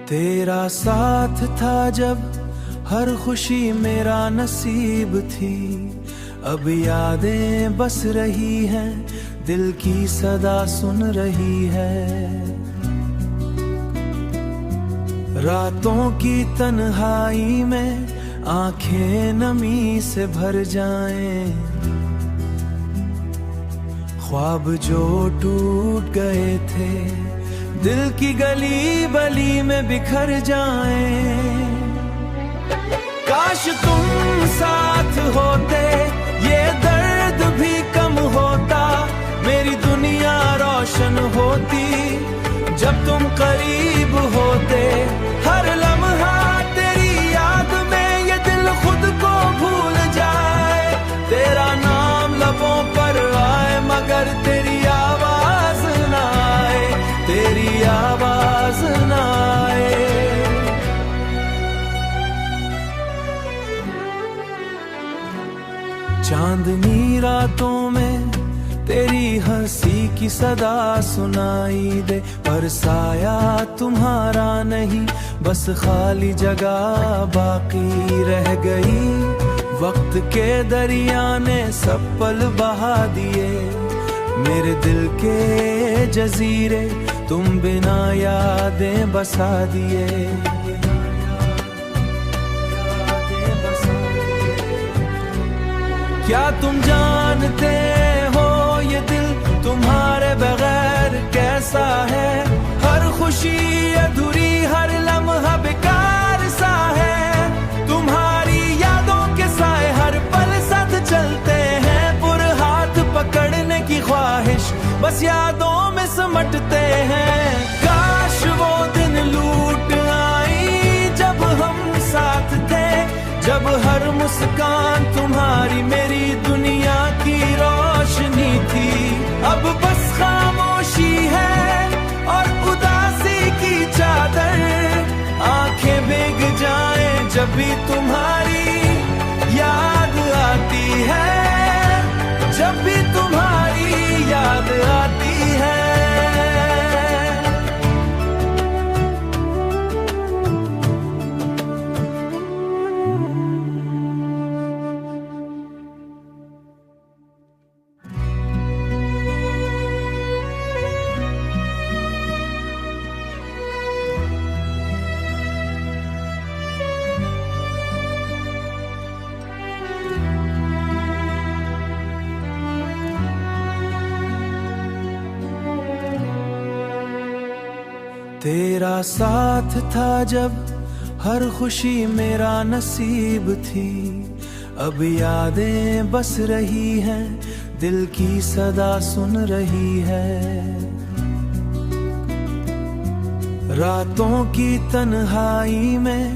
तेरा साथ था जब हर खुशी मेरा नसीब थी। अब यादें बस रही हैं, दिल की सदा सुन रही है। रातों की तन्हाई में आंखें नमी से भर जाएं, ख्वाब जो टूट गए थे दिल की गली बली में बिखर जाएं। काश तुम साथ होते, ये दर्द भी कम होता, मेरी दुनिया रोशन होती। जब तुम करीब होते, हर लम्हा तेरी याद में ये दिल खुद को भूल जाए। तेरा नाम लबों पर आए मगर तेरी आवाज ना आए, तेरी आवाज ना आए। चांदनी रातों में तेरी हंसी की सदा सुनाई दे, पर साया तुम्हारा नहीं, बस खाली जगह बाकी रह गई। वक्त के दरिया ने सब पल बहा दिए, मेरे दिल के जजीरे तुम बिना यादें बसा दिए। क्या तुम जानते हो ये दिल तुम्हारे बगैर कैसा है? हर खुशी अधूरी, हर लम्हा बेकार सा है। तुम्हारी यादों के साए हर पल साथ चलते हैं, पुर हाथ पकड़ने की ख्वाहिश बस यादों में सिमटते हैं। काश वो दिन लूट आई जब हम साथ थे, जब हर मुस्कान तुम्हारी मेरी दुनिया की रोशनी थी। अब बस खामोशी है और उदासी की चादर, आंखें भीग जाएं जब भी तुम्हारी याद आती है, जब भी तुम्हारी याद आती है। तेरा साथ था जब हर खुशी मेरा नसीब थी। अब यादें बस रही हैं, दिल की सदा सुन रही है। रातों की तन्हाई में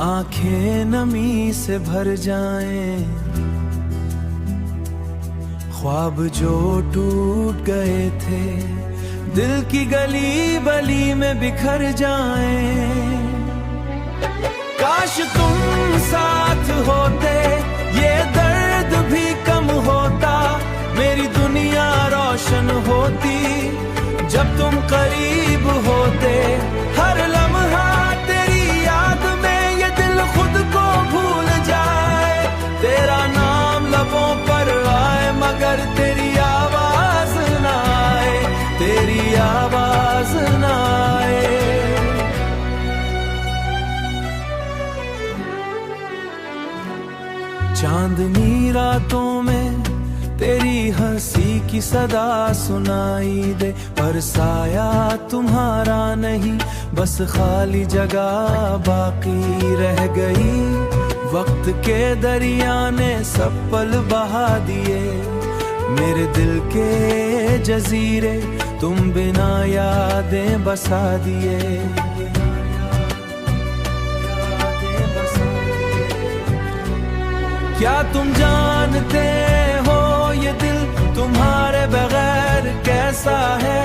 आंखें नमी से भर जाएं, ख्वाब जो टूट गए थे दिल की गली बली में बिखर जाएं। काश तुम साथ होते, ये दर्द भी कम होता, मेरी दुनिया रोशन होती। जब तुम करीब होते, हर लम्हा तेरी याद में ये दिल खुद को भूल जाए। तेरा नाम लबों पर आए मगर तेरी आवाज ना आए, तेरी आवाज ना आए। चांदनी रातों में तेरी हंसी की सदा सुनाई दे, पर साया तुम्हारा नहीं, बस खाली जगह बाकी रह गई। वक्त के दरिया ने सब पल बहा दिए, मेरे दिल के जजीरे तुम बिना यादें बसा दिए। क्या तुम जानते हो ये दिल तुम्हारे बगैर कैसा है?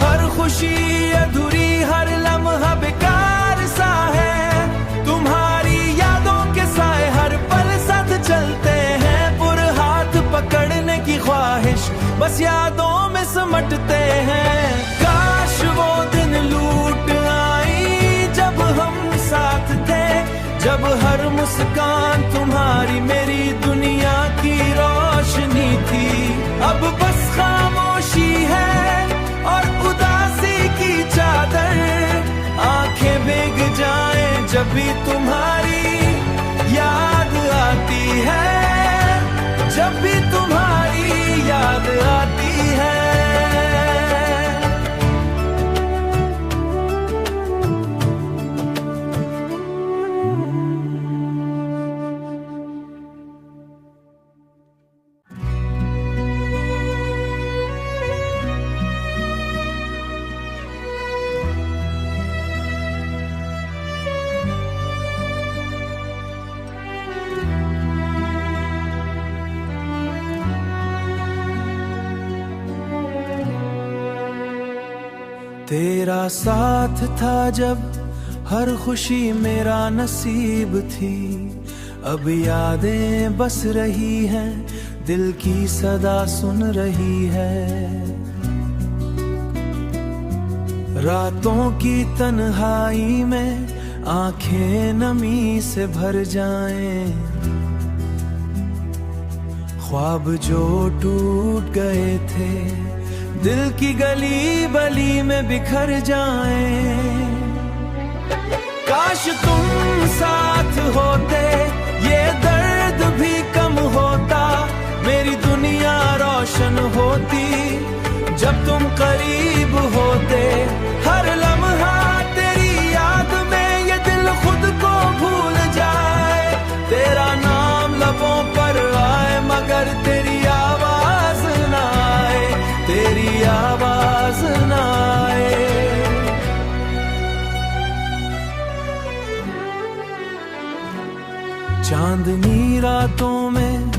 हर खुशी अधूरी, हर लम्हा बेकार सा है। तुम्हारी यादों के साए हर पल साथ चलते हैं, पुर हाथ पकड़ने की ख्वाहिश बस यादों में सिमटते हैं। काश वो दिन लूट आई जब हम जब हर मुस्कान तुम्हारी मेरी दुनिया की रोशनी थी। अब बस खामोशी है और उदासी की चादर, आंखें भीग जाएं जब भी तुम्हारी याद आती है, जब भी तुम्हारी याद आती है। तेरा साथ था जब हर खुशी मेरा नसीब थी। अब यादें बस रही हैं, दिल की सदा सुन रही है। रातों की तन्हाई में आंखें नमी से भर जाएं, ख्वाब जो टूट गए थे दिल की गली बली में बिखर जाएं। काश तुम साथ होते, ये दर्द भी कम होता, मेरी दुनिया रोशन होती। जब तुम करीब होते, हर लम्हा तेरी याद में ये दिल खुद को भूल जाए। तेरा नाम लबों पर आए मगर तेरी आवाज ना आए, तेरी आवाज ना आए। चांदनी रातों में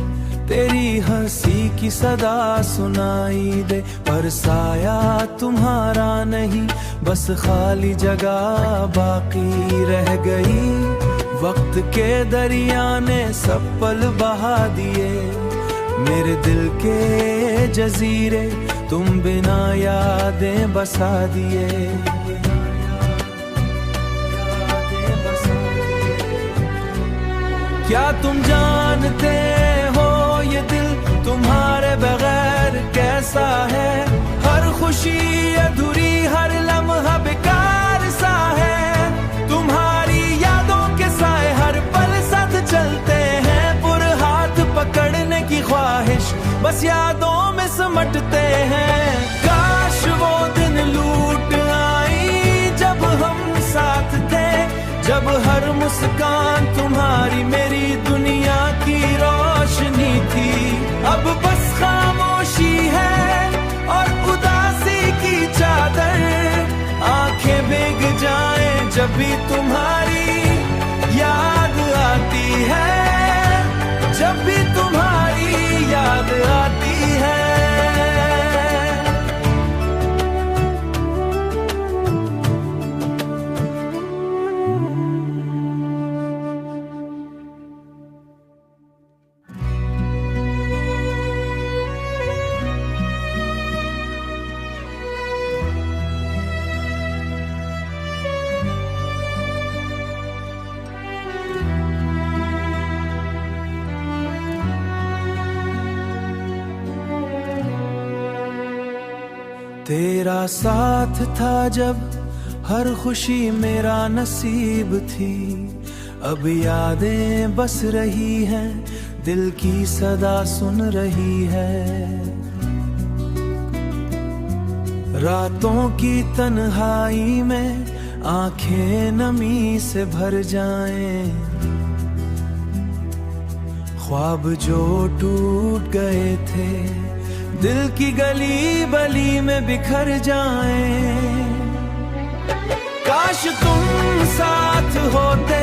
तेरी हंसी की सदा सुनाई दे, पर साया तुम्हारा नहीं, बस खाली जगह बाकी रह गई। वक्त के दरिया ने सब पल बहा दिए, मेरे दिल के जजीरे तुम बिना यादें बसा दिए। क्या तुम जानते हो ये दिल तुम्हारे बगैर कैसा है? हर खुशी अधूरी, हर लम्हा बेकार सा है। तुम्हारी यादों के साए हर पल साथ चलते हैं, पूरे हाथ पकड़ने की ख्वाहिश बस यादों में सिमटते हैं। काश वो दिन लूट आई जब हम साथ थे, जब हर मुस्कान तुम्हारी मेरी दुनिया की रोशनी थी। अब बस खामोशी है और उदासी की चादर, आंखें भीग जाएं जब भी तुम्हारी याद आती है, जब भी तुम्हारी याद आती है। तेरा साथ था जब हर खुशी मेरा नसीब थी। अब यादें बस रही हैं, दिल की सदा सुन रही है। रातों की तन्हाई में आंखें नमी से भर जाएं, ख्वाब जो टूट गए थे दिल की गली बली में बिखर जाएं। काश तुम साथ होते,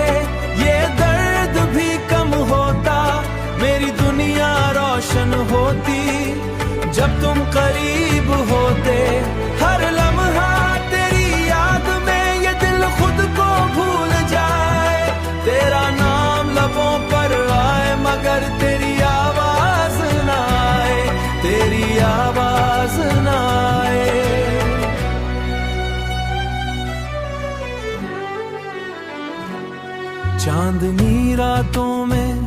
ये दर्द भी कम होता, मेरी दुनिया रोशन होती। जब तुम करीब होते, हर लम्हा तेरी याद में ये दिल खुद को भूल जाए। तेरा नाम लबों पर आए मगर तेरी आवाज ना आए, तेरी आवाज ना आए। चांदनी रातों में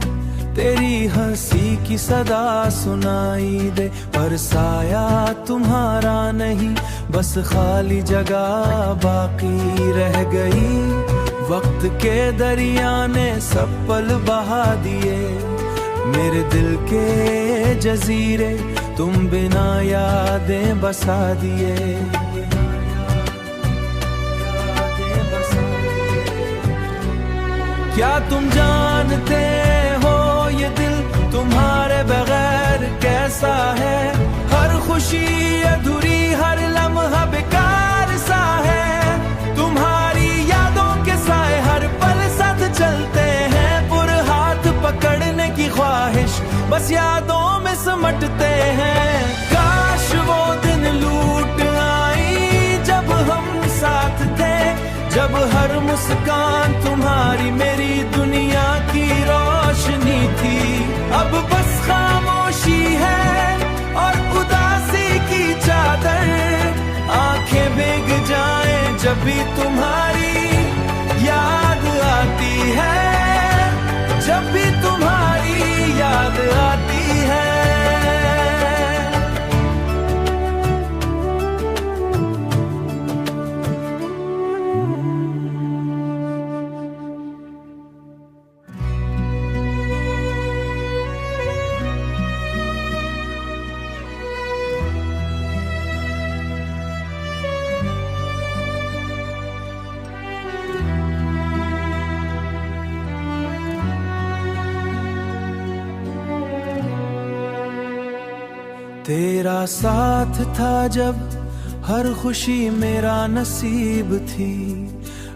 तेरी हंसी की सदा सुनाई दे, पर साया तुम्हारा नहीं, बस खाली जगह बाकी रह गई। वक्त के दरिया ने सब पल बहा दिए, मेरे दिल के जजीरे तुम बिना यादें बसा दिए। क्या तुम जानते हो ये दिल तुम्हारे बगैर कैसा है? हर खुशी अधूरी, हर लम्हा बेकार सा है। तुम्हारी यादों के साए हर पल साथ चलते हैं, पूरे हाथ पकड़ने की ख्वाहिश बस यादों में सिमटते हैं। काश वो दिन लूट आई जब हम साथ थे, जब हर मुस्कान तुम्हारी मेरी दुनिया की रोशनी थी। अब बस खामोशी है और उदासी की चादर, आंखें भीग जाएं जब भी तुम्हारी याद आती है, जब भी तुम्हारी याद आती है। तेरा साथ था जब हर खुशी मेरा नसीब थी,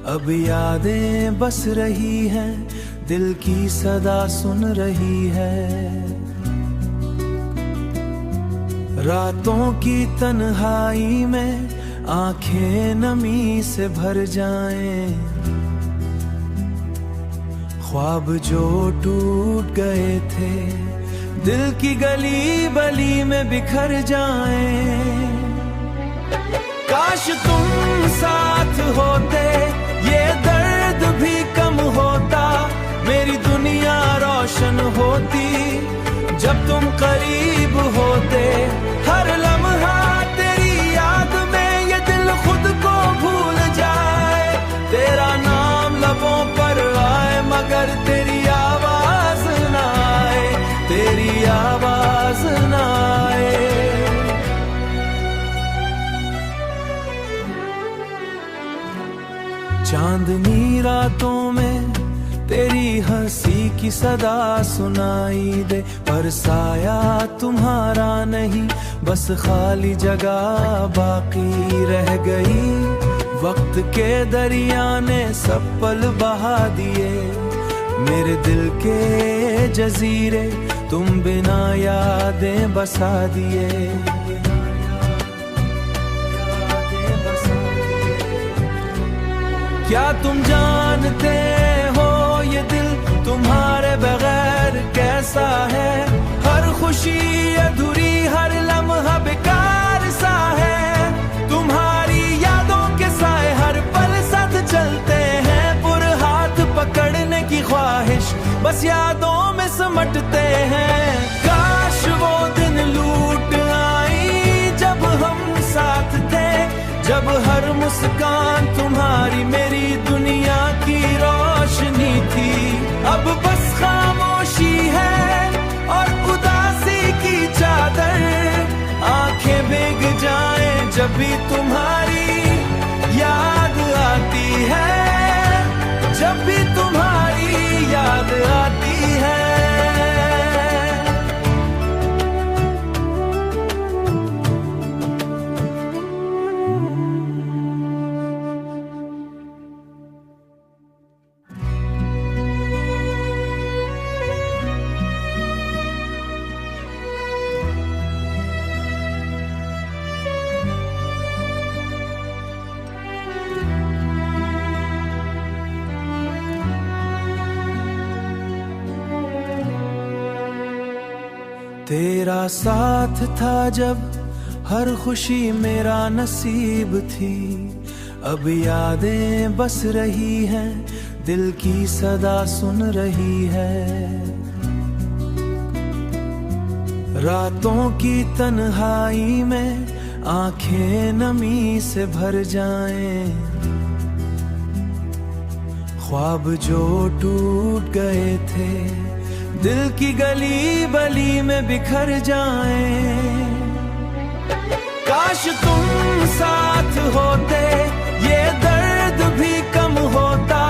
अब यादें बस रही हैं, दिल की सदा सुन रही है। रातों की तन्हाई में आंखें नमी से भर जाएं, ख्वाब जो टूट गए थे दिल की गली बली में बिखर जाएं। काश तुम साथ होते, ये दर्द भी कम होता, मेरी दुनिया रोशन होती जब तुम करीब होते। हर लम्हा तेरी याद में ये दिल खुद को भूल जाए, तेरा नाम लबों पर आए मगर तेरी आवाज ना आए, तेरी आवाज ना आए। चांदनी रातों में तेरी हंसी की सदा सुनाई दे, पर साया तुम्हारा नहीं, बस खाली जगह बाकी रह गई। वक्त के दरिया ने सब पल बहा दिए, मेरे दिल के जजीरे तुम बिना यादें बसा दिए। क्या तुम जानते हो ये दिल तुम्हारे बगैर कैसा है? हर खुशी अधूरी, हर लम्हा बेकार सा है। तुम्हारी यादों के साए हर पल साथ चलते हैं, पूरे हाथ पकड़ने की ख्वाहिश बस यादों में सिमटते हैं। काश वो दिन लूट आई जब हम साथ थे, जब हर मुस्कान तुम्हारी मेरी दुनिया की रोशनी थी। अब बस खामोशी है और उदासी की चादर, आंखें भीग जाएं जब भी तुम्हारी याद आती है, जब भी तुम्हारी याद आती है। तेरा साथ था जब हर खुशी मेरा नसीब थी, अब यादें बस रही हैं, दिल की सदा सुन रही है। रातों की तन्हाई में आंखें नमी से भर जाएं, ख्वाब जो टूट गए थे दिल की गली बली में बिखर जाएं। काश तुम साथ होते ये दर्द भी कम होता,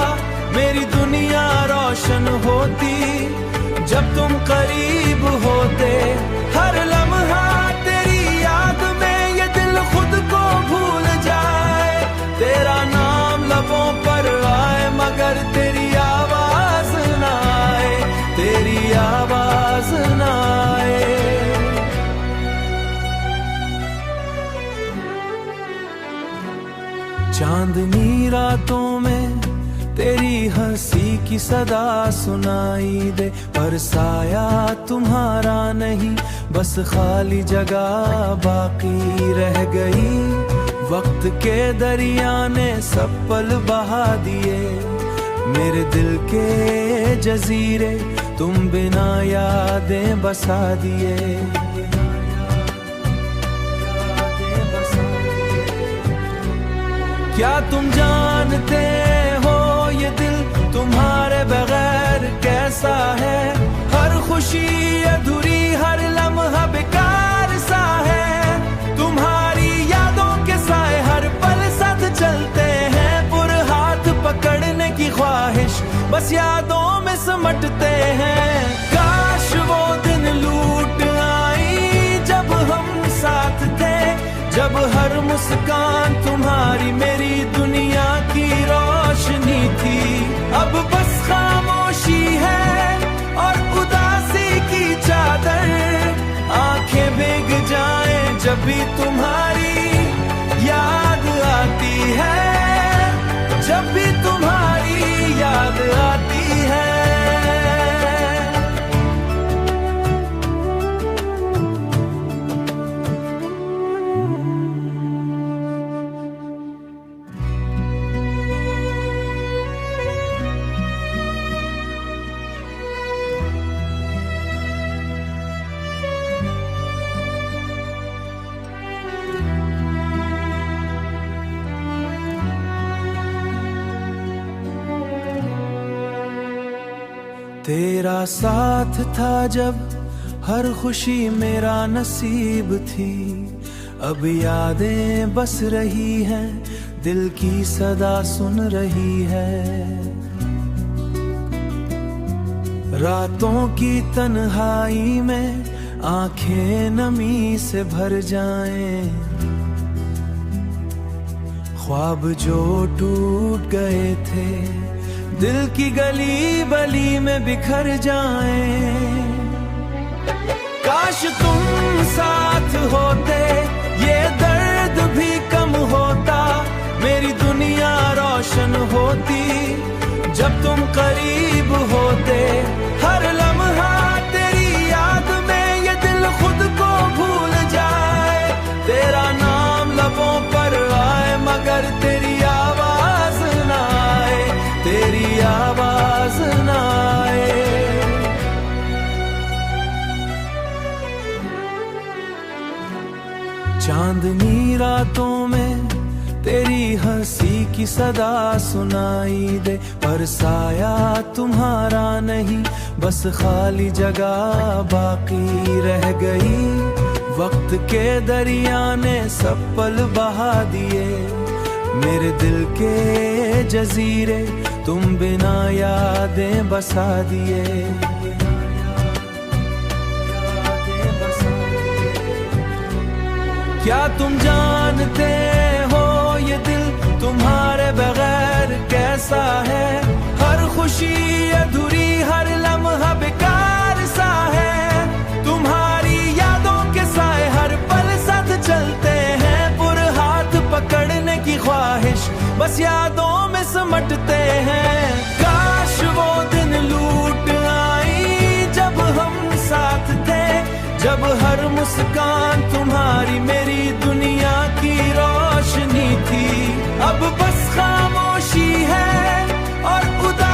मेरी दुनिया रोशन होती जब तुम करीब होते। हर लम्हा तेरी याद में ये दिल खुद को भूल जाए, तेरा नाम लबों पर आए मगर तेरी आवाज ना आए, तेरी आवाज ना आए। चांदनी रातों में तेरी हंसी की सदा सुनाई दे, पर साया तुम्हारा नहीं बस खाली जगह बाकी रह गई। वक्त के दरिया ने सब पल बहा दिए, मेरे दिल के जजीरे तुम बिना यादें बसा दिए। क्या तुम जानते हो ये दिल तुम्हारे बगैर कैसा है? हर खुशी अधूरी, हर लम्हा बेकार सा है। तुम्हारी यादों के साए हर पल साथ चलते हैं, पुर हाथ पकड़ने की ख्वाहिश बस यादों में सिमटते हैं। काश वो दिन लूट आई जब हम साथ थे, जब हर मुस्कान तुम्हारी मेरी दुनिया की रोशनी थी। अब बस खामोशी है और उदासी की चादर, आंखें भीग जाएं जब भी तुम्हारी याद आती है, जब भी तुम्हारी याद आती है। तेरा साथ था जब हर खुशी मेरा नसीब थी, अब यादें बस रही हैं दिल की सदा सुन रही है। रातों की तन्हाई में आंखें नमी से भर जाएं, ख्वाब जो टूट गए थे दिल की गली बली में बिखर जाएं। काश तुम साथ होते ये दर्द भी कम होता, मेरी दुनिया रोशन होती जब तुम करीब होते। हर लम्हा तेरी याद में ये दिल खुद को भूल जाए, तेरा नाम लबों पर आए मगर तेरी आवाज ना आए, तेरी आवाज ना आए। चांदनी रातों में तेरी हंसी की सदा सुनाई दे, पर साया तुम्हारा नहीं बस खाली जगह बाकी रह गई। वक्त के दरिया ने सब पल बहा दिए, मेरे दिल के जजीरे तुम बिना यादें बसा दिए। क्या तुम जानते हो ये दिल तुम्हारे बगैर कैसा है? हर खुशी अधूरी, हर लम्हा बेकार सा है। तुम्हारी यादों के साए हर पल साथ चलते हैं, पुर हाथ पकड़ने की ख्वाहिश बस यादों में सिमटते हैं। काश वो दिन लूट आई जब हम साथ थे, जब हर मुस्कान तुम्हारी मेरी दुनिया की रोशनी थी। अब बस खामोशी है और उदासी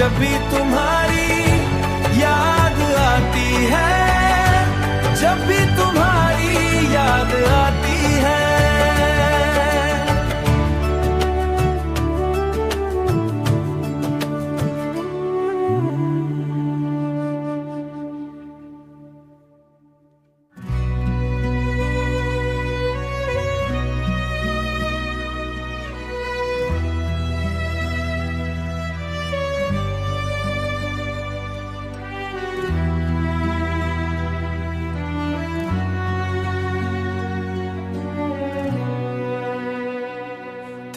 जब भी तुम्हारी याद आती है, जब भी तुम्हारी याद आती है।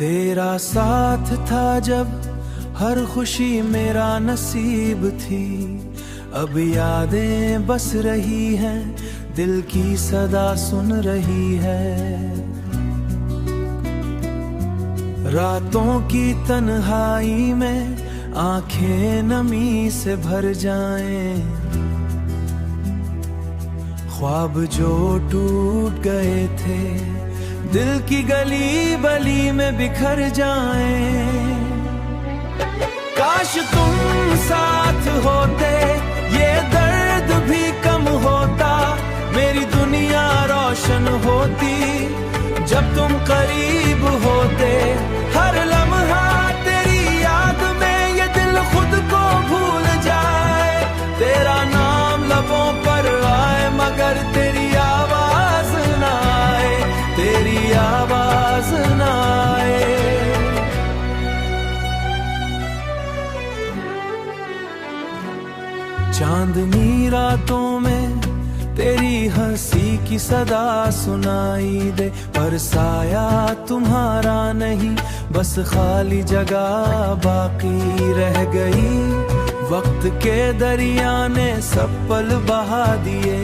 तेरा साथ था जब हर खुशी मेरा नसीब थी, अब यादें बस रही हैं, दिल की सदा सुन रही है। रातों की तन्हाई में आंखें नमी से भर जाएं, ख्वाब जो टूट गए थे दिल की गली बली में बिखर जाएं। काश तुम साथ होते, ये दर्द भी कम होता, मेरी दुनिया रोशन होती। जब तुम करीब होते, हर लम्हा तेरी याद में ये दिल खुद को भूल जाए। तेरा नाम लबों पर आए मगर तेरी आवाज ना आए, तेरी आवाज ना आए। चांदनी रातों में तेरी हंसी की सदा सुनाई दे, पर साया तुम्हारा नहीं, बस खाली जगह बाकी रह गई। वक्त के दरिया ने सब पल बहा दिए,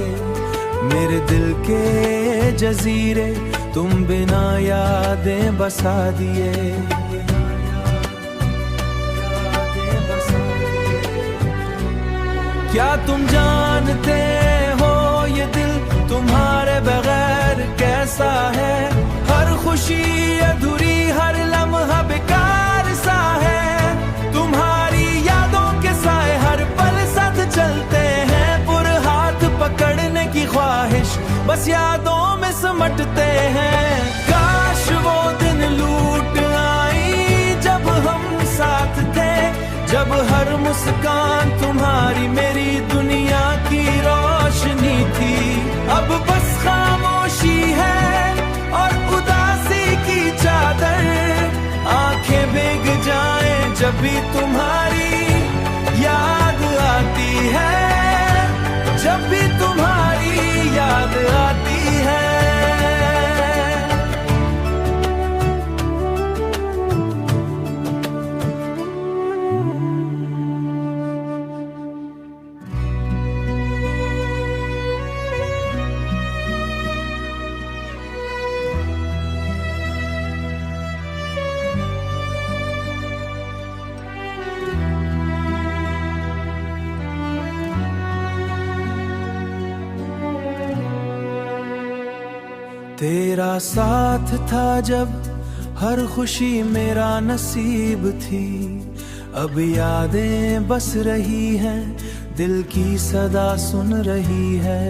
मेरे दिल के जजीरे तुम बिना यादें बसा दिए। क्या तुम जानते हो ये दिल तुम्हारे बगैर कैसा है? हर खुशी अधूरी, हर लम्हा बेकार सा है। तुम्हारी यादों के साए हर पल साथ चलते हैं, पुर हाथ पकड़ने की ख्वाहिश बस यादों में सिमटते हैं। काश वो दिन लूट आई जब हम साथ थे, जब हर मुस्कान तुम्हारी मेरी दुनिया की रोशनी थी। अब बस खामोशी है और उदासी की चादर, आंखें भीग जाएं जब भी तुम्हारी याद आती है, जब भी तुम्हारी याद आती है। तेरा साथ था जब हर खुशी मेरा नसीब थी, अब यादें बस रही हैं, दिल की सदा सुन रही है।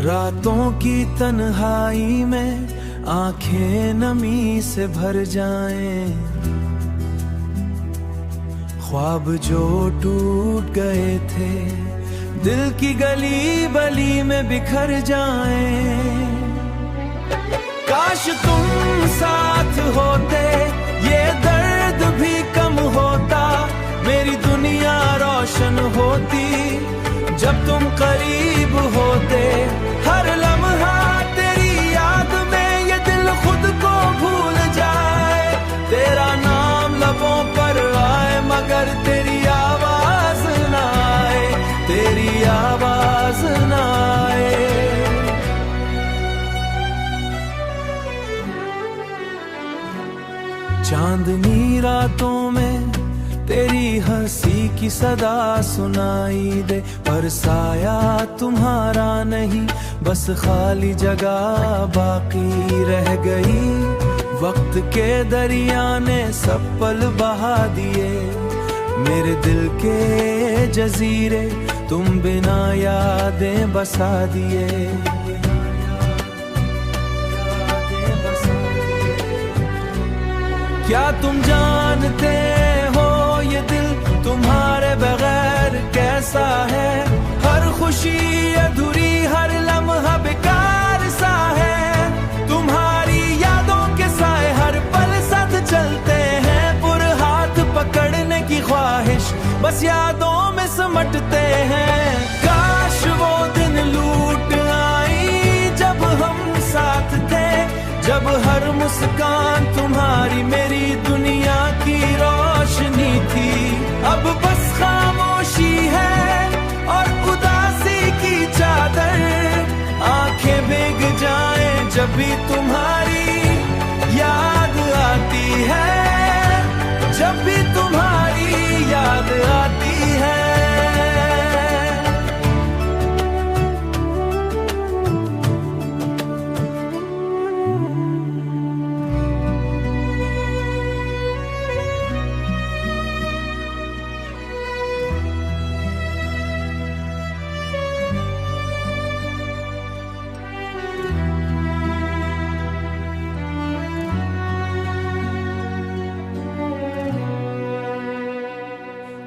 रातों की तन्हाई में आंखें नमी से भर जाएं, ख्वाब जो टूट गए थे दिल की गली बली में बिखर जाएं। काश तुम साथ होते, ये दर्द भी कम होता, मेरी दुनिया रोशन होती। जब तुम करीब होते, हर लम्हा तेरी याद में ये दिल खुद को भूल जाए। तेरा नाम लबों पर आए मगर तेरी आवाज ना आए, तेरी आवाज ना आए। चांदनी रातों में तेरी हंसी की सदा सुनाई दे, पर साया तुम्हारा नहीं, बस खाली जगह बाकी रह गई। वक्त के दरिया ने सब पल बहा दिए, मेरे दिल के जजीरे तुम बिना यादें बसा दिए। क्या तुम जानते हो ये दिल तुम्हारे बगैर कैसा है? हर खुशी अधूरी, हर लम्हा बेकार सा है। तुम्हारी यादों के साए हर पल साथ चलते हैं, पूरे हाथ पकड़ने की ख्वाहिश बस यादों में सिमटते हैं। काश वो दिन लूट आई जब हम साथ थे, जब हर मुस्कान तुम्हारी मेरी दुनिया की रोशनी थी। अब बस खामोशी है और उदासी की चादर, आंखें भीग जाएं जब भी तुम्हारी याद आती है, जब भी तुम्हारी याद आती है।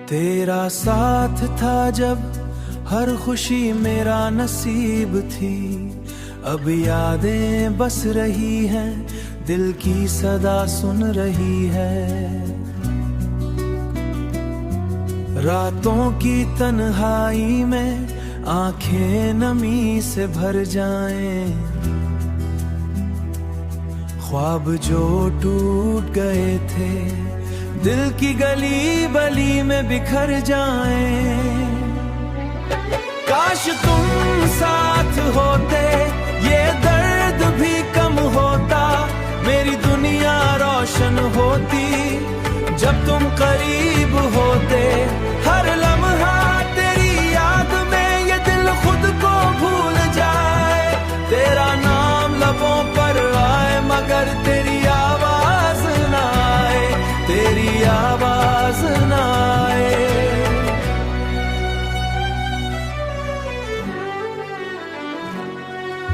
तेरा साथ था जब हर खुशी मेरा नसीब थी, अब यादें बस रही हैं, दिल की सदा सुन रही है। रातों की तन्हाई में आंखें नमी से भर जाएं, ख्वाब जो टूट गए थे दिल की गली बली में बिखर जाएं। काश तुम साथ होते, ये दर्द भी कम होता, मेरी दुनिया रोशन होती जब तुम करीब होते। हर लम्हा तेरी याद में ये दिल खुद को भूल जाए, तेरा नाम लबों पर आए मगर तेरी आवाज ना आए, तेरी आवाज ना आए।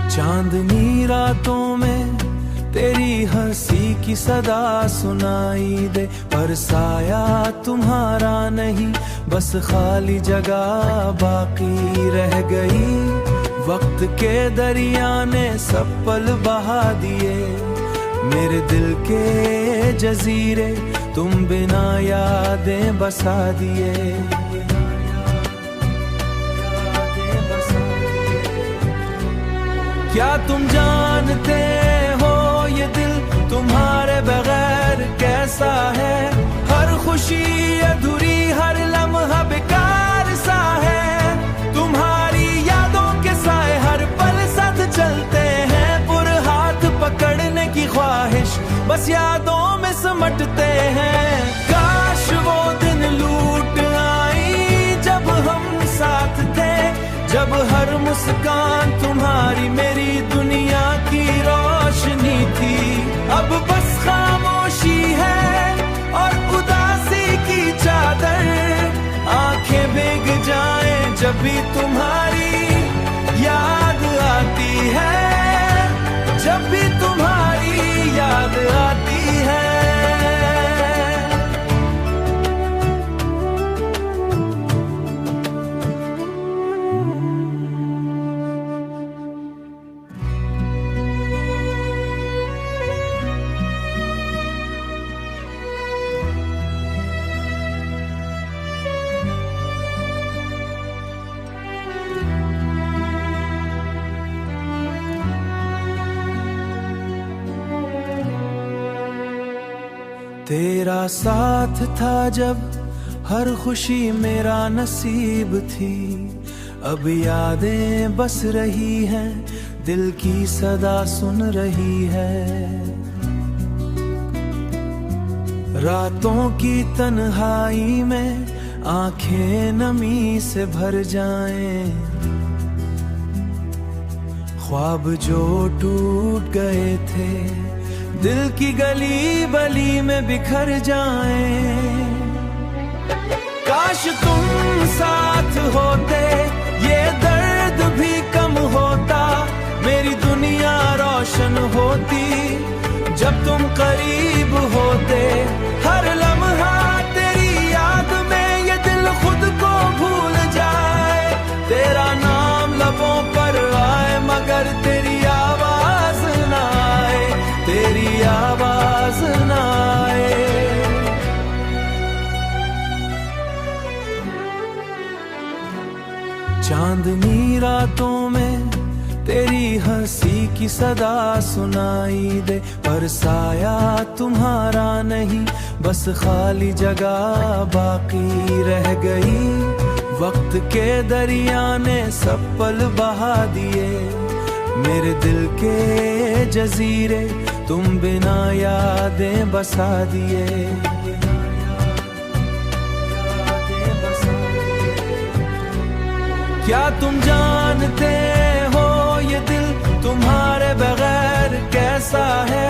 चांदनी रातों में तेरी हंसी की सदा सुनाई दे, पर साया तुम्हारा नहीं बस खाली जगह बाकी रह गई। वक्त के दरिया ने सब पल बहा दिए, मेरे दिल के जजीरे तुम बिना यादें बसा दिए। क्या तुम जानते हो ये दिल तुम्हारे बगैर कैसा है? हर खुशी अधूरी, हर लम्हा बेकार सा है। तुम्हारी यादों के साए हर पल साथ चलते हैं, पूरे हाथ पकड़ने की ख्वाहिश बस यादों में सिमटते हैं। काश वो दिन लूट आई जब हम साथ थे, जब हर मुस्कान तुम्हारी मेरी दुनिया की रोशनी थी। अब बस खामोशी है और उदासी की चादर, आंखें भीग जाएं जब भी तुम्हारी याद आती है, जब भी तुम्हारी याद आती है। तेरा साथ था जब हर खुशी मेरा नसीब थी, अब यादें बस रही हैं, दिल की सदा सुन रही है। रातों की तन्हाई में आंखें नमी से भर जाएं, ख्वाब जो टूट गए थे दिल की गली बली में बिखर जाएं। काश तुम साथ होते, ये दर्द भी कम होता, मेरी दुनिया रोशन होती। जब तुम करीब होते, हर लम्हा तेरी याद में ये दिल खुद को भूल जाए। तेरा नाम लबों पर आए मगर तेरी आवाज ना आए, तेरी आवाज ना आए। चांदनी रातों में तेरी हंसी की सदा सुनाई दे, पर साया तुम्हारा नहीं, बस खाली जगह बाकी रह गई। वक्त के दरिया ने सब पल बहा दिए, मेरे दिल के जजीरे तुम बिना यादें बसा दिए। क्या तुम जानते हो ये दिल तुम्हारे बगैर कैसा है?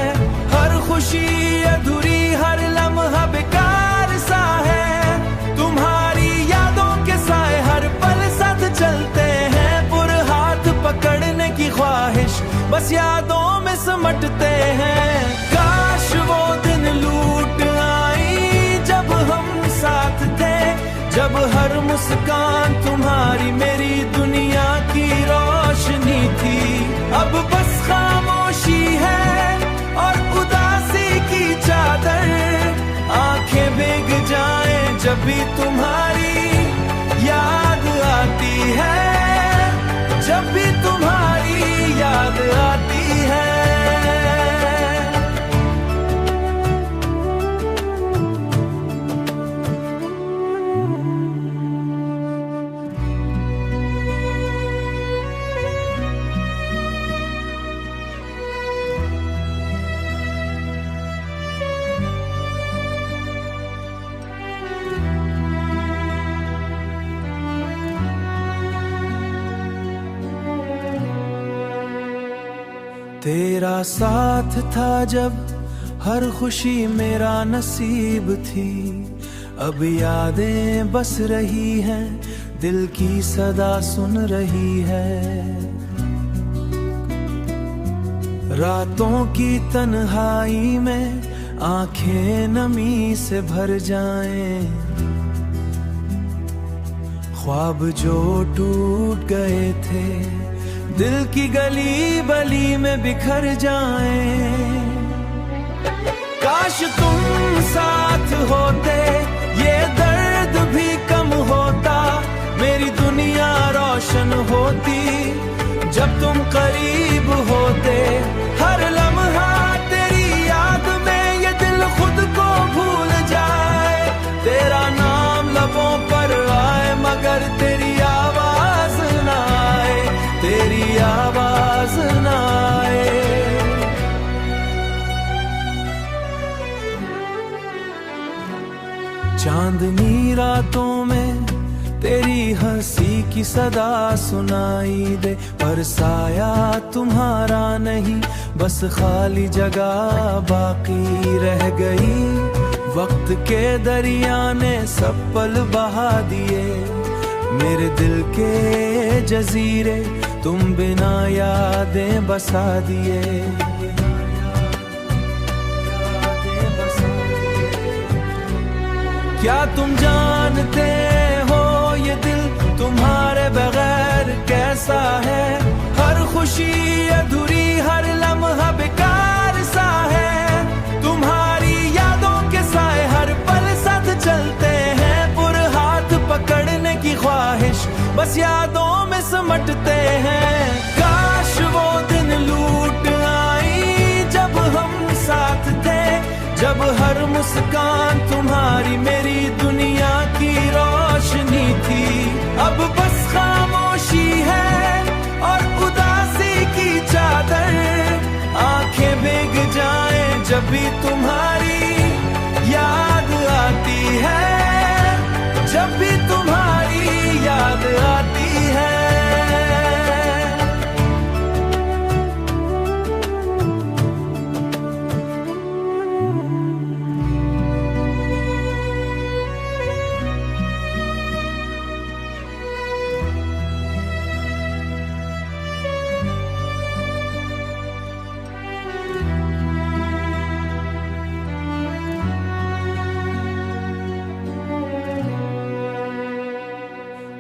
हर खुशी अधूरी, हर लम्हा बेकार सा है। तुम्हारी यादों के साए हर पल साथ चलते हैं, पूरे हाथ पकड़ने की ख्वाहिश बस यादों में सिमटते हैं। काश वो दिन लूट आई जब हम साथ थे, जब हर मुस्कान तुम्हारी मेरी दुनिया की रोशनी थी। अब बस खामोशी है और उदासी की चादर, आंखें भीग जाएं जब भी तुम्हारी याद आती है, जब भी तुम्हारी याद आती है। तेरा साथ था जब हर खुशी मेरा नसीब थी, अब यादें बस रही हैं, दिल की सदा सुन रही है। रातों की तन्हाई में आंखें नमी से भर जाएं, ख्वाब जो टूट गए थे दिल की गली बली में बिखर जाएं। काश तुम साथ होते, ये दर्द भी कम होता, मेरी दुनिया रोशन होती। जब तुम करीब होते, हर लम्हा तेरी याद में ये दिल खुद को भूल जाए। तेरा नाम लबों पर आए मगर तेरी आवाज ना आए, तेरी आवाज ना आए। चांदनी रातों में तेरी हंसी की सदा सुनाई दे, पर साया तुम्हारा नहीं, बस खाली जगह बाकी रह गई। वक्त के दरिया ने सब पल बहा दिए, मेरे दिल के जजीरे तुम बिना यादें बसा दिए। क्या तुम जानते हो ये दिल तुम्हारे बगैर कैसा है? हर खुशी अधूरी, हर लम्हा बेकार सा है। तुम्हारी यादों के साए हर पल साथ चलते हैं, पूरे हाथ पकड़ने की ख्वाहिश बस यादों में सिमटते हैं। काश वो दिन लूट आई जब हम साथ थे, जब हर मुस्कान तुम्हारी मेरी दुनिया की रोशनी थी। अब बस खामोशी है और उदासी की चादर, आंखें भीग जाएं जब भी तुम्हारी याद आती है, जब भी तुम्हारी याद आती है।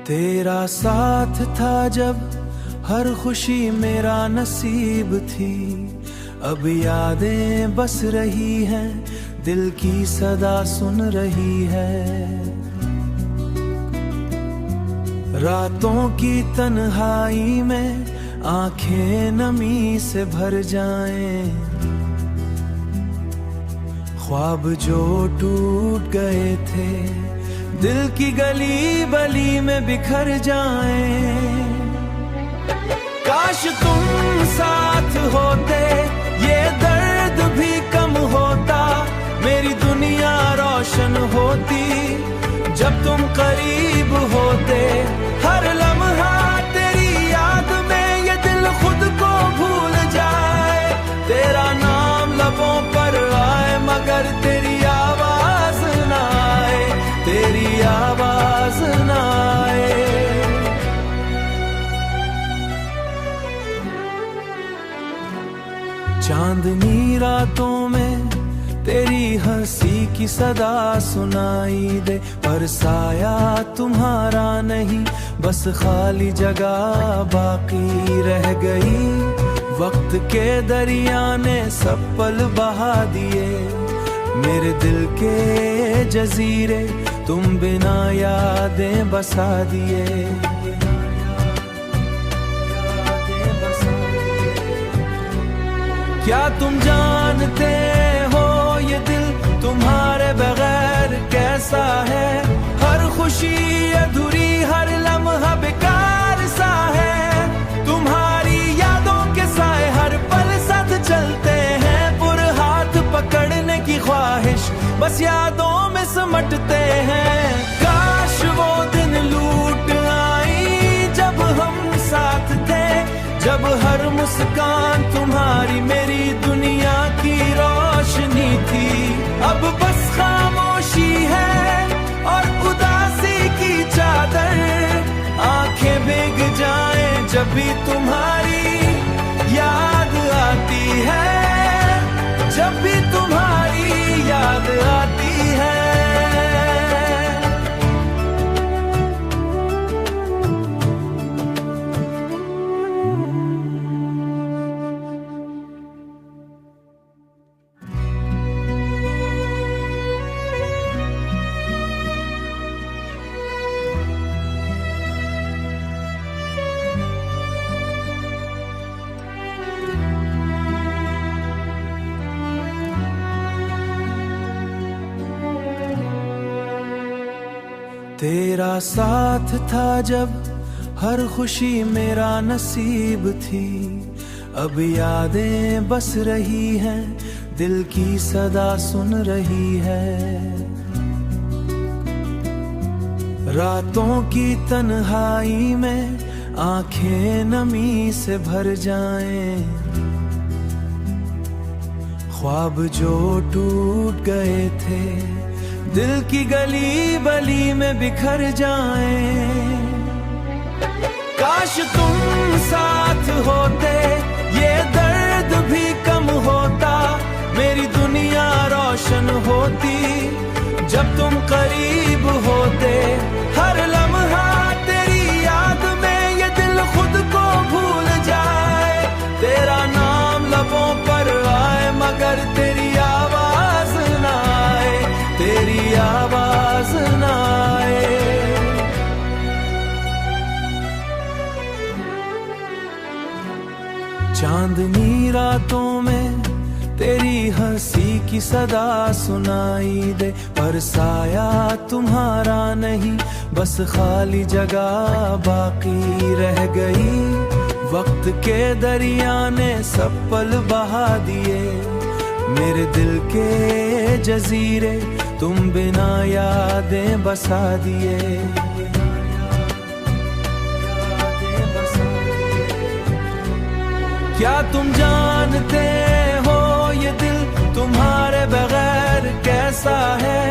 तेरा साथ था जब हर खुशी मेरा नसीब थी, अब यादें बस रही हैं, दिल की सदा सुन रही है। रातों की तन्हाई में आंखें नमी से भर जाएं, ख्वाब जो टूट गए थे दिल की गली बली में बिखर जाएं। काश तुम साथ होते, ये दर्द भी कम होता, मेरी दुनिया रोशन होती जब तुम करीब होते। हर लम्हा तेरी याद में ये दिल खुद को भूल जाए, तेरा नाम लबों पर आए मगर तेरी आवाज ना आए, तेरी आवाज ना आए। चांदनी रातों में तेरी हंसी की सदा सुनाई दे, पर साया तुम्हारा नहीं बस खाली जगह बाकी रह गई। वक्त के दरिया ने सब पल बहा दिए, मेरे दिल के जजीरे तुम बिना यादें बसा दिए। क्या तुम जानते हो ये दिल तुम्हारे बगैर कैसा है? हर खुशी अधूरी, हर लम्हा बेकार सा है। तुम्हारी यादों के साए हर पल साथ चलते हैं, पूरे हाथ पकड़ने की ख्वाहिश बस यादों में सिमटते हैं। काश वो दिन लूट आई जब हम साथ थे, जब हर मुस्कान तुम्हारी मेरी दुनिया की रोशनी थी। अब बस खामोशी है और उदासी की चादर, आंखें भीग जाएं जब भी तुम्हारी याद आती है, जब भी तुम्हारी याद आती है। तेरा साथ था जब हर खुशी मेरा नसीब थी, अब यादें बस रही हैं, दिल की सदा सुन रही है। रातों की तन्हाई में आंखें नमी से भर जाएं, ख्वाब जो टूट गए थे दिल की गली बली में बिखर जाएं। काश तुम साथ होते, ये दर्द भी कम होता, मेरी दुनिया रोशन होती जब तुम करीब होते। हर लम्हा तेरी याद में ये दिल खुद को भूल जाए, तेरा नाम लबों पर आए मगर तेरी आवाज ना आए, तेरी आवाज ना आए। चांदनी रातों में तेरी हंसी की सदा सुनाई दे, पर साया तुम्हारा नहीं बस खाली जगह बाकी रह गई। वक्त के दरिया ने सब पल बहा दिए, मेरे दिल के जजीरे तुम बिना यादें बसा दिए। क्या तुम जानते हो ये दिल तुम्हारे बगैर कैसा है?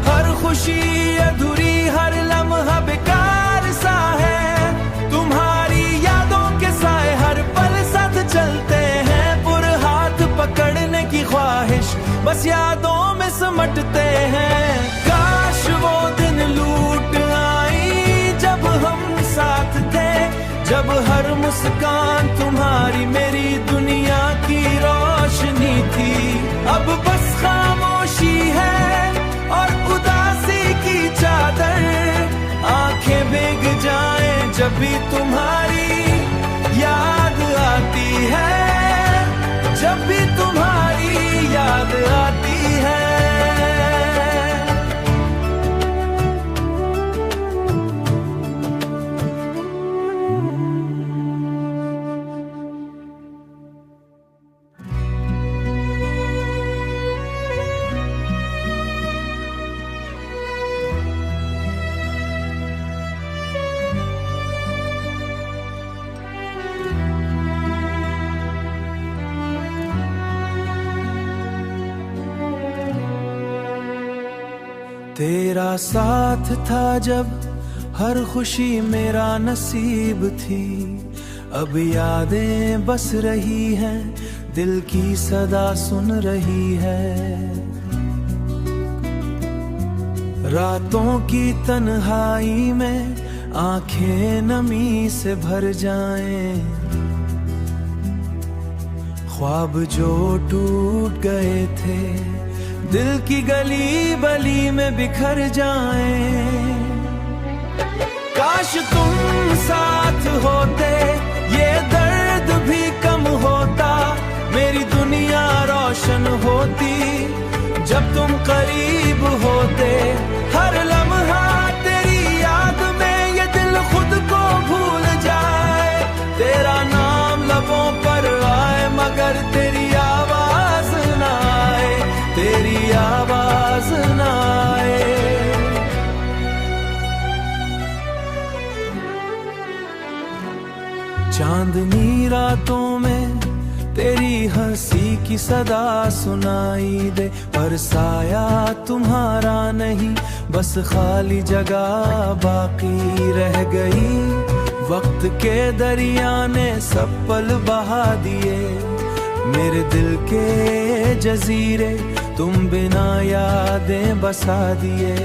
हर खुशी अधूरी, हर लम्हा बेकार सा है। तुम्हारी यादों के साए हर पल साथ चलते हैं, पूरे हाथ पकड़ने की ख्वाहिश बस यादों में सिमटते हैं। काश वो दिन लूट आई जब हम हर मुस्कान तुम्हारी मेरी दुनिया की रोशनी थी। अब बस खामोशी है और उदासी की चादर, आंखें भीग जाएं जब भी तुम्हारी याद आती है, जब भी तुम्हारी याद आती है। तेरा साथ था जब हर खुशी मेरा नसीब थी। अब यादें बस रही हैं, दिल की सदा सुन रही है। रातों की तन्हाई में आंखें नमी से भर जाएं, ख्वाब जो टूट गए थे दिल की गली बली में बिखर जाएं। काश तुम साथ होते, ये दर्द भी कम होता, मेरी दुनिया रोशन होती। जब तुम करीब होते, हर लम्हा तेरी याद में ये दिल खुद को भूल जाए। तेरा नाम लबों पर आए मगर तेरी आवाज ना आए, तेरी आवाज ना आए। चांदनी रातों में तेरी हंसी की सदा सुनाई दे, पर साया तुम्हारा नहीं, बस खाली जगह बाकी रह गई। वक्त के दरिया ने सब पल बहा दिए, मेरे दिल के जजीरे तुम बिना यादें बसा दिए।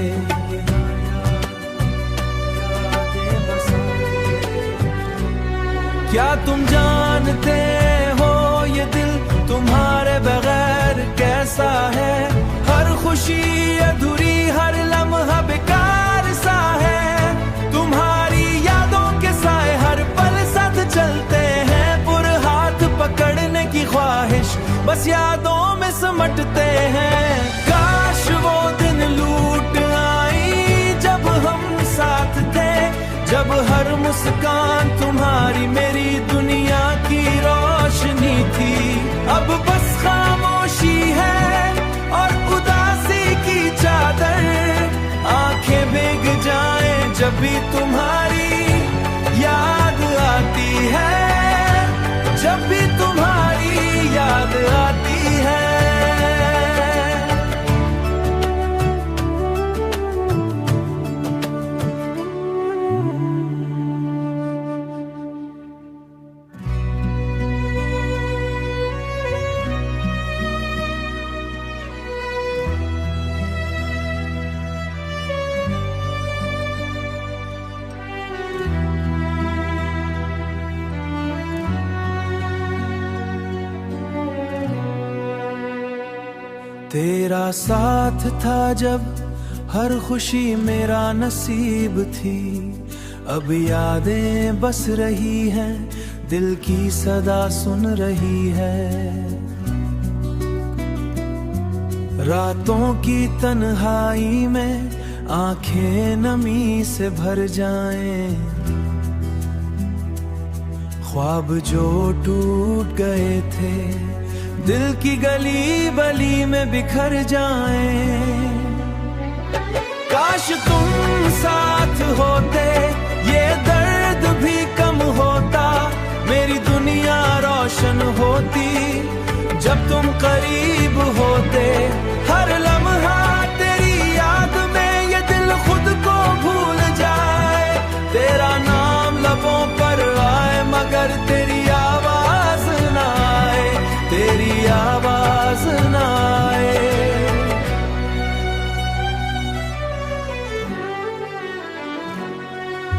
क्या तुम जानते हो ये दिल तुम्हारे बगैर कैसा है? हर खुशी अधूरी, हर लम्हा बेकार सा है। तुम्हारी यादों के साए हर पल साथ चलते हैं, पूरे हाथ पकड़ने की ख्वाहिश बस यादों में समटते हैं। काश वो दिन लूट आई जब हम साथ थे, जब हर मुस्कान तुम्हारी मेरी दुनिया की रोशनी थी। अब बस खामोशी है और उदासी की चादर, आंखें भीग जाएं जब भी तुम्हारी याद आती है, जब भी तुम्हारी याद आती है। तेरा साथ था जब हर खुशी मेरा नसीब थी। अब यादें बस रही हैं, दिल की सदा सुन रही है। रातों की तन्हाई में आंखें नमी से भर जाएं, ख्वाब जो टूट गए थे दिल की गली बली में बिखर जाएं। काश तुम साथ होते, ये दर्द भी कम होता, मेरी दुनिया रोशन होती। जब तुम करीब होते, हर लम्हा तेरी याद में ये दिल खुद को भूल जाए। तेरा नाम लबों पर आए मगर तेरी आवाज ना आए, तेरी आवाज ना आए।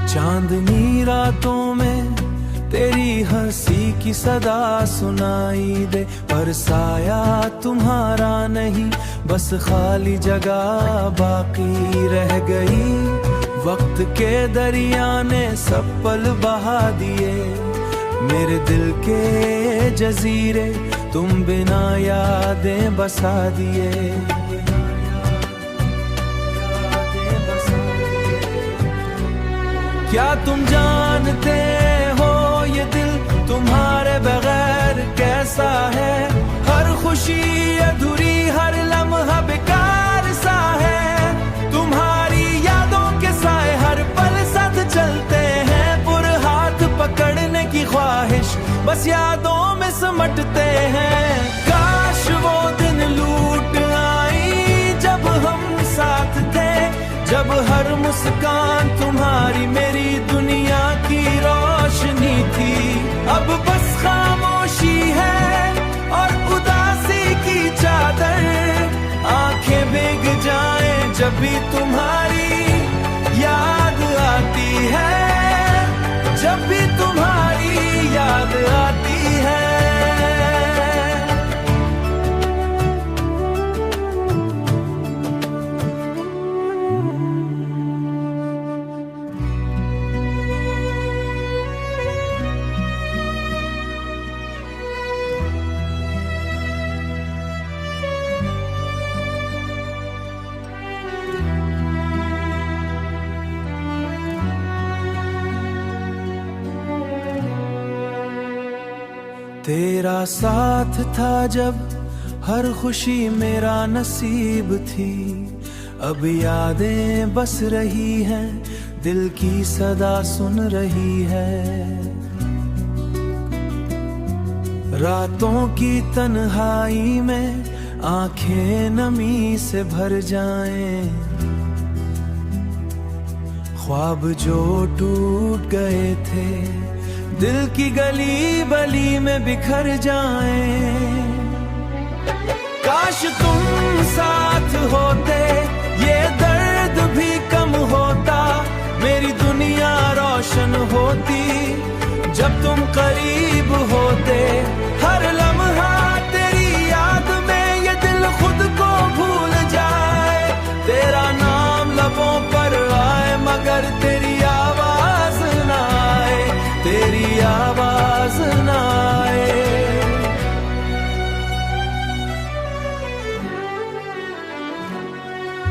चांदनी रातों में तेरी हंसी की सदा सुनाई दे, पर साया तुम्हारा नहीं, बस खाली जगह बाकी रह गई। वक्त के दरिया ने सब पल बहा दिए, मेरे दिल के जजीरे तुम बिना यादें बसा दिए। क्या तुम जानते हो ये दिल तुम्हारे बगैर कैसा है? हर खुशी अधूरी, हर लम्हा बेकार सा है। तुम्हारी यादों के साए हर पल साथ चलते हैं, पुर हाथ पकड़ने की ख्वाहिश बस यादों में सिमटते हैं। काश वो दिन लूट आई जब हम साथ थे, जब हर मुस्कान तुम्हारी मेरी दुनिया की रोशनी थी। अब बस खामोशी है और उदासी की चादर, आंखें भीग जाएं जब भी तुम्हारी याद आती है, जब भी तुम्हारी याद आती है। तेरा साथ था जब हर खुशी मेरा नसीब थी, अब यादें बस रही हैं, दिल की सदा सुन रही है। रातों की तन्हाई में आंखें नमी से भर जाएं, ख्वाब जो टूट गए थे दिल की गली बली में बिखर जाएं। काश तुम साथ होते, ये दर्द भी कम होता, मेरी दुनिया रोशन होती जब तुम करीब होते। हर लम्हा तेरी याद में ये दिल खुद को भूल जाए, तेरा नाम लबों पर आए मगर तेरी आवाज ना आए, तेरी आवाज ना आए।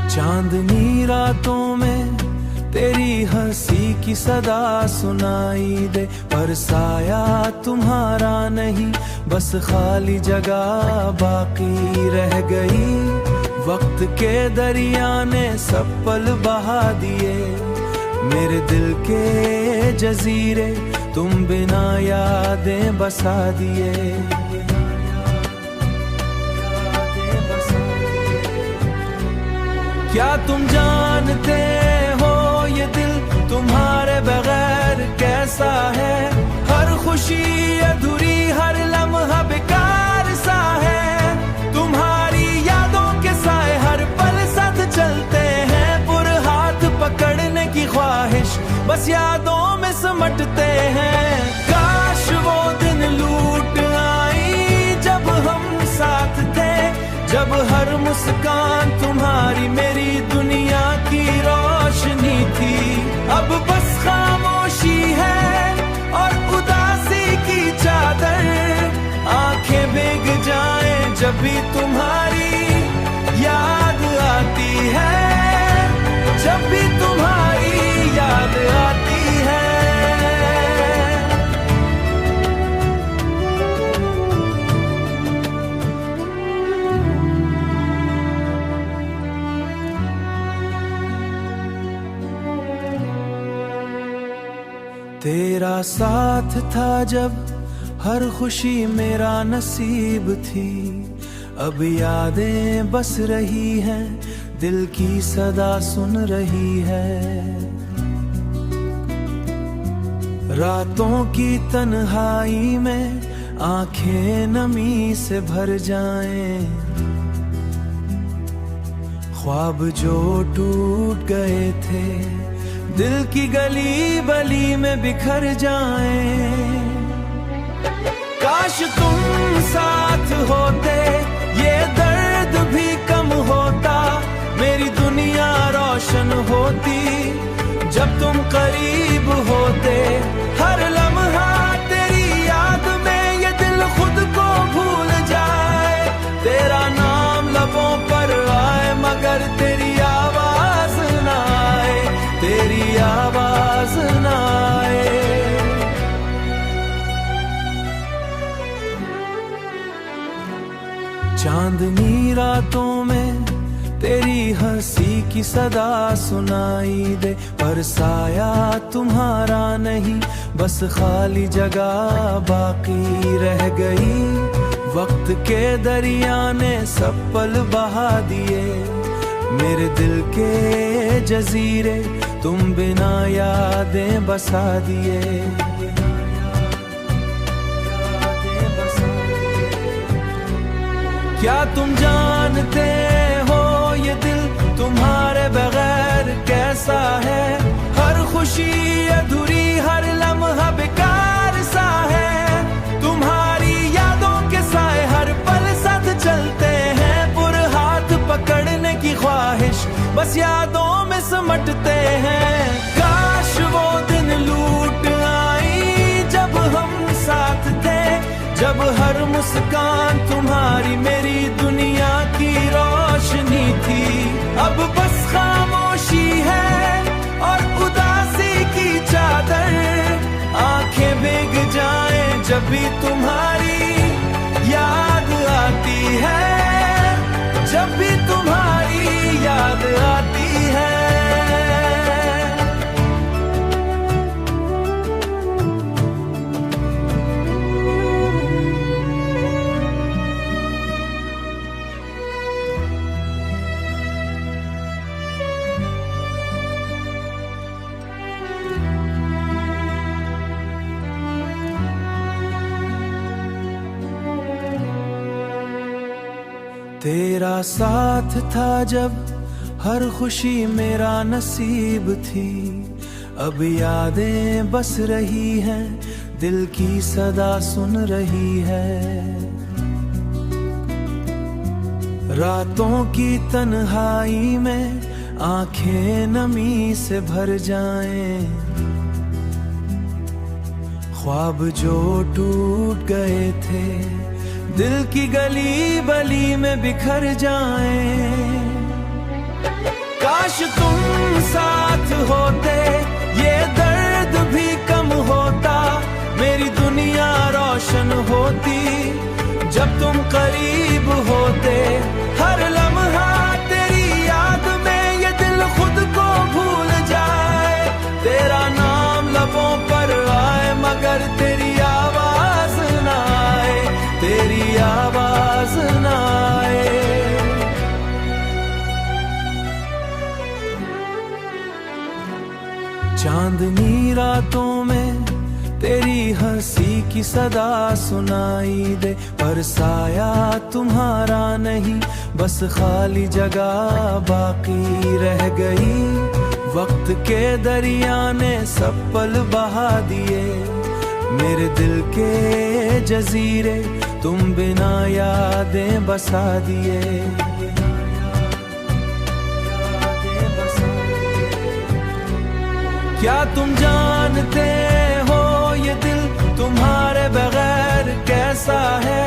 चांदनी रातों में तेरी हंसी की सदा सुनाई दे, पर साया तुम्हारा नहीं, बस खाली जगह बाकी रह गई। वक्त के दरिया ने सब पल बहा दिए, मेरे दिल के जजीरे तुम बिना यादें बसा दिए। क्या तुम जानते हो ये दिल तुम्हारे बगैर कैसा है? हर खुशी अधूरी, हर लम्हा बेकार सा है। तुम्हारी यादों के साए हर पल साथ चलते हैं, पुर हाथ पकड़ने की ख्वाहिश बस यादों में सिमटते हैं। काश वो दिन लूट आई जब हम साथ थे, जब हर मुस्कान तुम्हारी मेरी दुनिया की रोशनी थी। अब बस खामोशी है और उदासी की चादर, आंखें भीग जाएं जब भी तुम्हारी याद आती है, जब भी तुम्हारी याद आती है। तेरा साथ था जब हर खुशी मेरा नसीब थी, अब यादें बस रही हैं, दिल की सदा सुन रही है। रातों की तन्हाई में आंखें नमी से भर जाएं, ख्वाब जो टूट गए थे दिल की गली बली में बिखर जाएं। काश तुम साथ होते, ये दर्द भी कम होता, मेरी दुनिया रोशन होती। जब तुम करीब होते, हर लम्हा तेरी याद में ये दिल खुद को भूल जाए। तेरा नाम लबों पर आए मगर तेरी आवाज ना आए, तेरी आवाज ना आए। चांदनी रातों में तेरी हंसी की सदा सुनाई दे, पर साया तुम्हारा नहीं, बस खाली जगह बाकी रह गई। वक्त के दरिया ने सब पल बहा दिए, मेरे दिल के जजीरे तुम बिना यादें बसा दिए। क्या तुम जानते हो ये दिल तुम्हारे बगैर कैसा है? हर खुशी अधूरी, हर लम्हा बेकार सा है। तुम्हारी यादों के साए हर पल साथ चलते हैं, पूरे हाथ पकड़ने की ख्वाहिश बस यादों में सिमटते हैं। काश वो दिन लूट आई जब हम साथ थे, जब हर मुस्कान तुम्हारी मेरी दुनिया की रोशनी थी। अब बस खामोशी है और उदासी की चादर, आंखें भीग जाएं जब भी तुम्हारी याद आती है, जब भी तुम्हारी याद आती है। तेरा साथ था जब हर खुशी मेरा नसीब थी, अब यादें बस रही हैं, दिल की सदा सुन रही है। रातों की तन्हाई में आंखें नमी से भर जाएं, ख्वाब जो टूट गए थे दिल की गली बली में बिखर जाएं। काश तुम साथ होते, ये दर्द भी कम होता, मेरी दुनिया रोशन होती। जब तुम करीब होते, हर लम्हा तेरी याद में ये दिल खुद को भूल जाए। तेरा नाम लबों पर आए मगर तेरी आवाज ना आए, तेरी आवाज ना आए। चांदनी रातों में तेरी हंसी की सदा सुनाई दे, पर साया तुम्हारा नहीं, बस खाली जगह बाकी रह गई। वक्त के दरिया ने सब पल बहा दिए, मेरे दिल के जजीरे तुम बिना यादें बसा दिए। क्या तुम जानते हो ये दिल तुम्हारे बगैर कैसा है?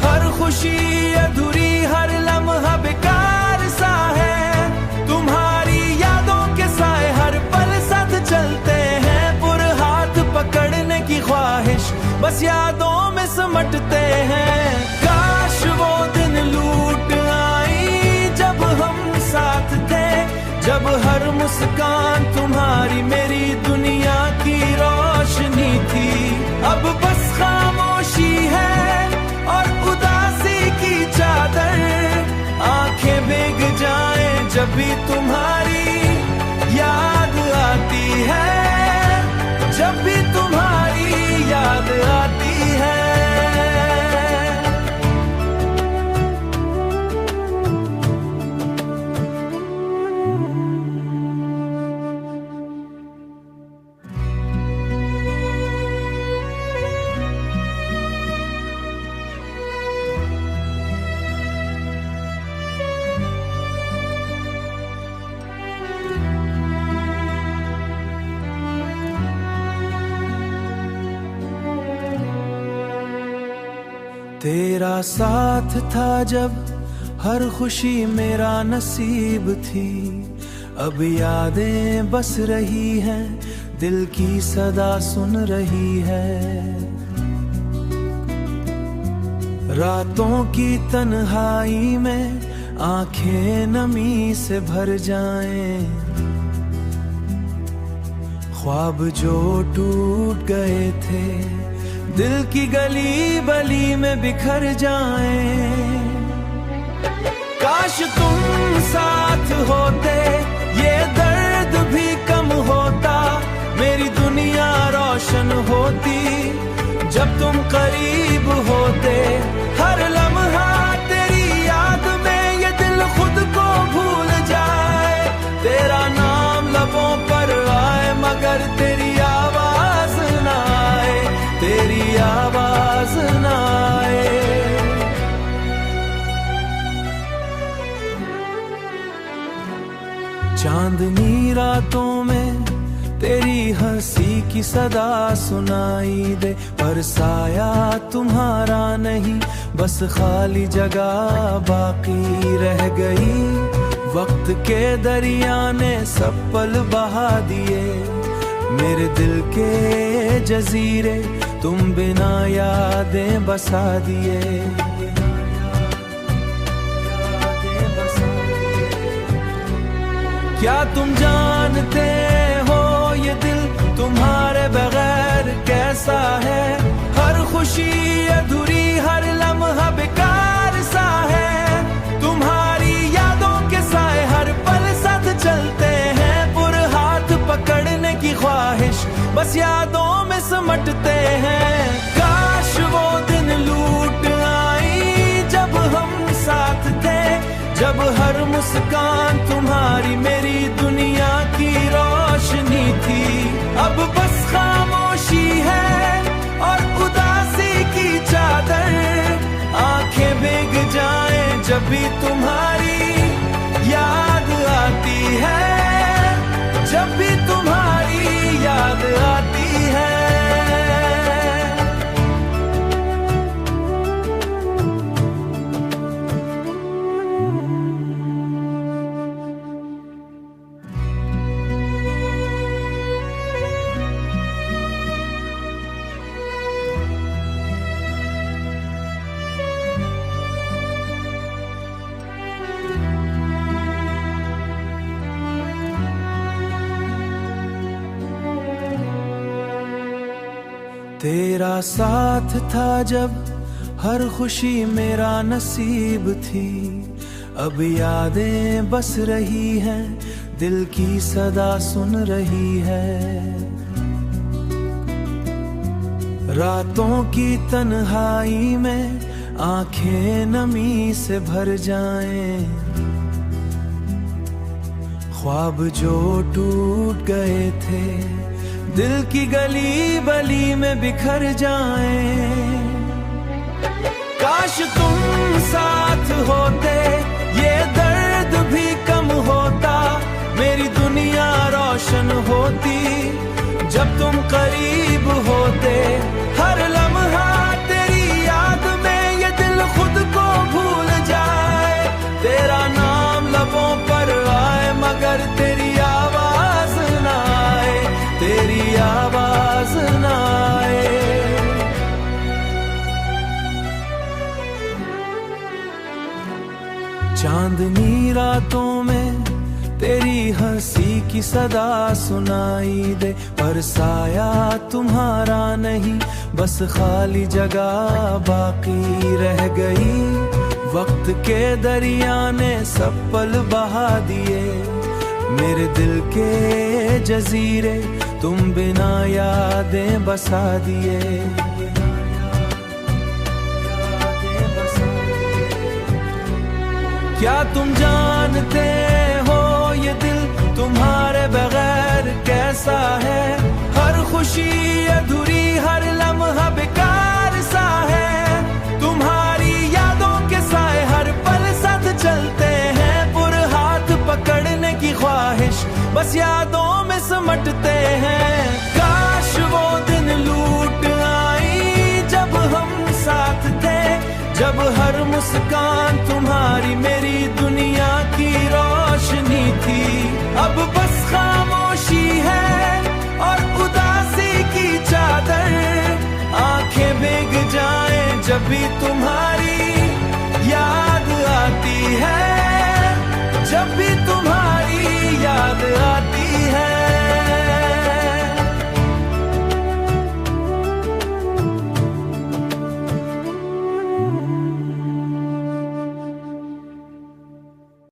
हर खुशी अधूरी, हर लम्हा बेकार सा है। तुम्हारी यादों के साए हर पल साथ चलते हैं, पूरे हाथ पकड़ने की ख्वाहिश बस यादों में सिमटते हैं। काश वो दिन लूट आई जब हम साथ थे, जब हर मुस्कान तुम्हारी मेरी दुनिया की रोशनी थी। अब बस खामोशी है और उदासी की चादर, आंखें भीग जाएं जब भी तुम्हारी याद आती है, जब भी तुम्हारी याद आती है। तेरा साथ था जब हर खुशी मेरा नसीब थी। अब यादें बस रही हैं, दिल की सदा सुन रही है। रातों की तन्हाई में आंखें नमी से भर जाएं, ख्वाब जो टूट गए थे दिल की गली बली में बिखर जाएं। काश तुम साथ होते, ये दर्द भी कम होता, मेरी दुनिया रोशन होती। जब तुम करीब होते, हर लम्हा तेरी याद में ये दिल खुद को भूल जाए। तेरा नाम लबों पर आए मगर तेरी आवाज ना आए, तेरी आवाज ना आए। चांदनी रातों में तेरी हंसी की सदा सुनाई दे, पर साया तुम्हारा नहीं, बस खाली जगह बाकी रह गई। वक्त के दरिया ने सब पल बहा दिए, मेरे दिल के जजीरे तुम बिना यादें बसा दिए। क्या तुम जानते हो ये दिल तुम्हारे बगैर कैसा है? हर खुशी अधूरी, हर लम्हा बेकार सा है। तुम्हारी यादों के साए हर पल साथ चलते हैं, पूरे हाथ पकड़ने की ख्वाहिश बस यादों में सिमटते हैं। काश वो दिन लूट आई जब हम साथ थे, जब हर मुस्कान तुम्हारी मेरी दुनिया की रोशनी थी। अब बस खामोशी है और उदासी की चादर, आंखें भीग जाएं जब भी तुम्हारी याद आती है, जब भी तुम्हारी याद आती है। तेरा साथ था जब हर खुशी मेरा नसीब थी। अब यादें बस रही हैं, दिल की सदा सुन रही है। रातों की तन्हाई में आंखें नमी से भर जाएं, ख्वाब जो टूट गए थे दिल की गली बली में बिखर जाएं। काश तुम साथ होते, ये दर्द भी कम होता, मेरी दुनिया रोशन होती। जब तुम करीब होते, हर लम्हा तेरी याद में ये दिल खुद को भूल जाए। तेरा नाम लबों पर आए मगर तेरी आवाज ना आए, तेरी आवाज ना आए। चांदनी रातों में तेरी हंसी की सदा सुनाई दे, पर साया तुम्हारा नहीं, बस खाली जगह बाकी रह गई। वक्त के दरिया ने सब पल बहा दिए, मेरे दिल के जजीरे तुम बिना यादें बसा दिए। क्या तुम जानते हो ये दिल तुम्हारे बगैर कैसा है? हर खुशी अधूरी, हर लम्हा बेकार सा है। तुम्हारी यादों के साए हर पल साथ चलते हैं, पूरे हाथ पकड़ने की ख्वाहिश बस यादों में सिमटते हैं। काश वो दिन लूट आई जब हम साथ थे, जब हर मुस्कान तुम्हारी मेरी दुनिया की रोशनी थी। अब बस खामोशी है और उदासी की चादर, आंखें भीग जाएं जब भी तुम्हारी